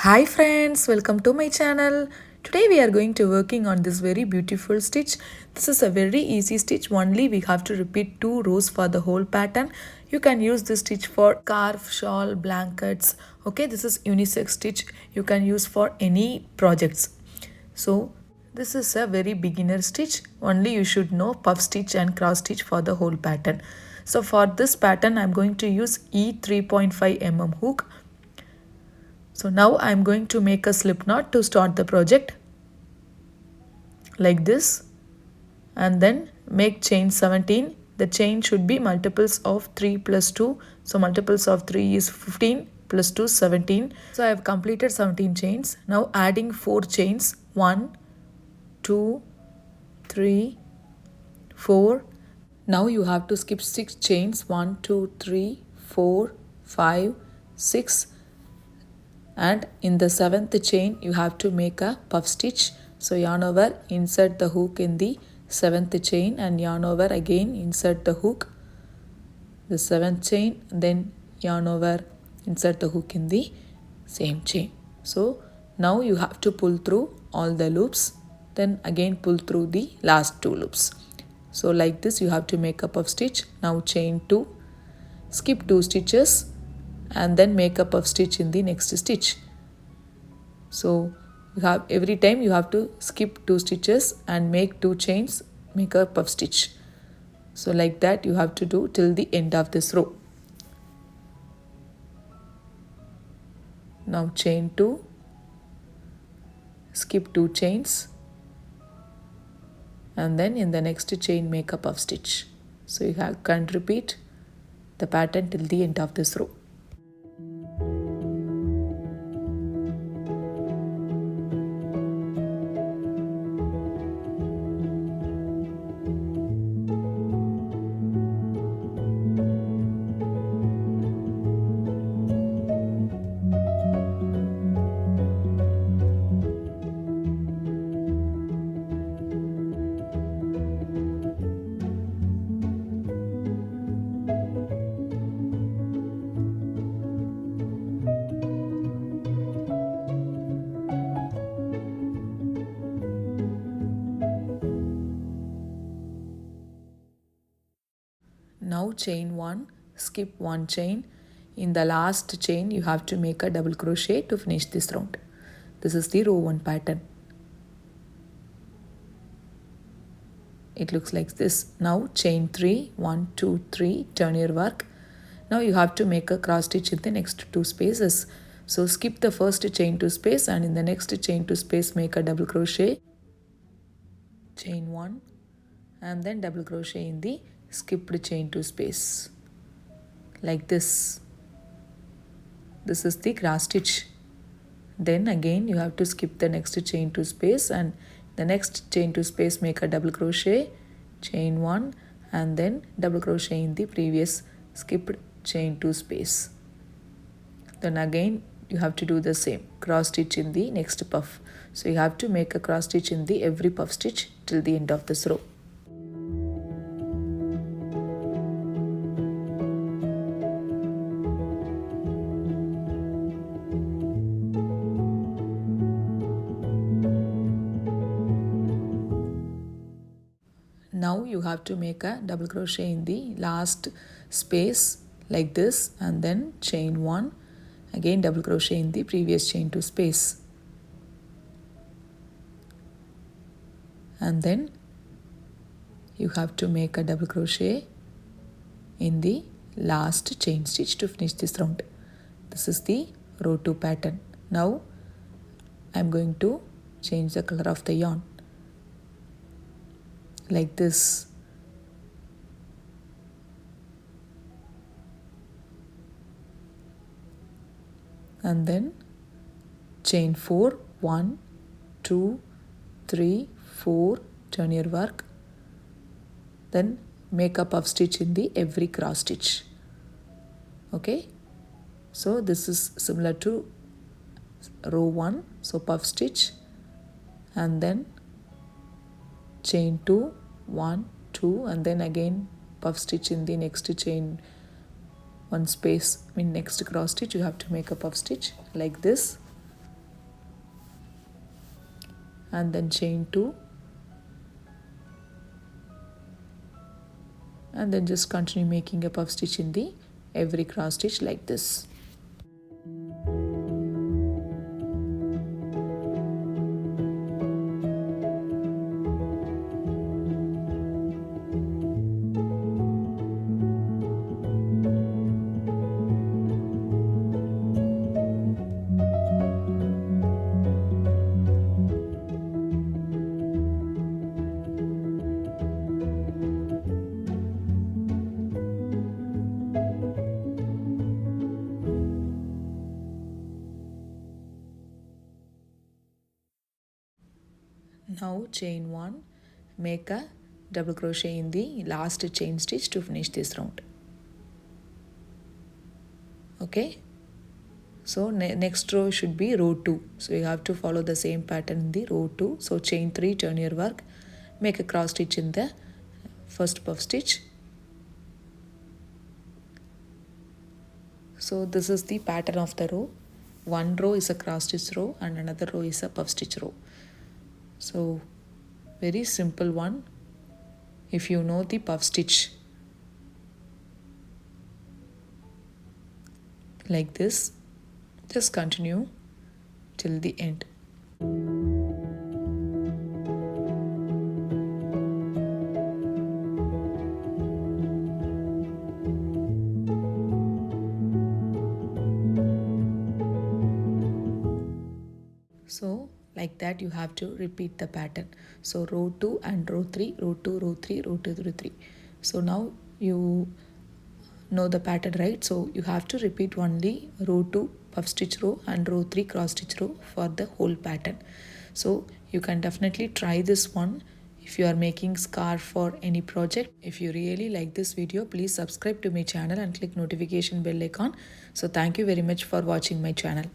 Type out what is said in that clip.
Hi friends, welcome to my channel. Today we are going to working on this very beautiful stitch. This is a very easy stitch, only we have to repeat 2 rows for the whole pattern. You can use this stitch for scarf, shawl, blankets. Okay, this is unisex stitch. You can use for any projects. So this is a very beginner stitch. Only you should know puff stitch and cross stitch for the whole pattern. So for this pattern I am going to use E 3.5 mm hook. So now I am going to make a slip knot to start the project like this, and then make chain 17. The chain should be multiples of 3 plus 2. So multiples of 3 is 15 plus 2 17. So I have completed 17 chains. Now adding 4 chains, 1, 2, 3, 4. Now you have to skip 6 chains, 1, 2, 3, 4, 5, 6. And in the 7th chain you have to make a puff stitch. So yarn over, insert the hook in the 7th chain and yarn over again, insert the hook, the 7th chain, then yarn over, insert the hook in the same chain. So now you have to pull through all the loops, then again pull through the last 2 loops. So like this you have to make a puff stitch. Now chain 2, skip 2 stitches and then make a puff stitch in the next stitch. So you have every time you have to skip 2 stitches and make 2 chains, make a puff stitch. So like that you have to do till the end of this row. Now chain 2, skip 2 chains and then in the next chain make a puff stitch. So you can repeat the pattern till the end of this row. Now chain 1, skip 1 chain. In the last chain you have to make a double crochet to finish this round. This is the row 1 pattern. It looks like this. Now chain 3, 1, 2, 3, turn your work. Now you have to make a cross stitch in the next 2 spaces. So skip the first chain 2 space and in the next chain 2 space make a double crochet, chain 1 and then double crochet in the skipped chain 2 space like this. This is the cross stitch. Then again you have to skip the next chain 2 space and the next chain 2 space make a double crochet, chain 1 and then double crochet in the previous skipped chain 2 space. Then again you have to do the same, cross stitch in the next puff. So you have to make a cross stitch in the every puff stitch till the end of this row. Now you have to make a double crochet in the last space like this and then chain 1, again double crochet in the previous chain 2 space and then you have to make a double crochet in the last chain stitch to finish this round. This is the row 2 pattern. Now I am going to change the color of the yarn like this. And then chain 4, 1, 2, 3, 4, turn your work. Then make a puff stitch in the every cross stitch. Okay, so this is similar to row 1. So puff stitch and then chain 2, 1, 2 and then again puff stitch in the next chain one space. In next cross stitch you have to make a puff stitch like this. and then chain 2, and then just continue making a puff stitch in the every cross stitch like this. Now chain 1, make a double crochet in the last chain stitch to finish this round. Okay, so next row should be row 2, so you have to follow the same pattern in the row 2. So chain 3, turn your work, make a cross stitch in the first puff stitch. So this is the pattern of the row. One row is a cross stitch row and another row is a puff stitch row. So very simple one if you know the puff stitch. Like this, just continue till the end. So like that you have to repeat the pattern. So row 2 and row 3, row 2, row 3, row 2, row 3. So now you know the pattern, right? So you have to repeat only row 2 puff stitch row and row 3 cross stitch row for the whole pattern. So you can definitely try this one if you are making scarf for any project. If you really like this video, please subscribe to my channel and click notification bell icon. So thank you very much for watching my channel.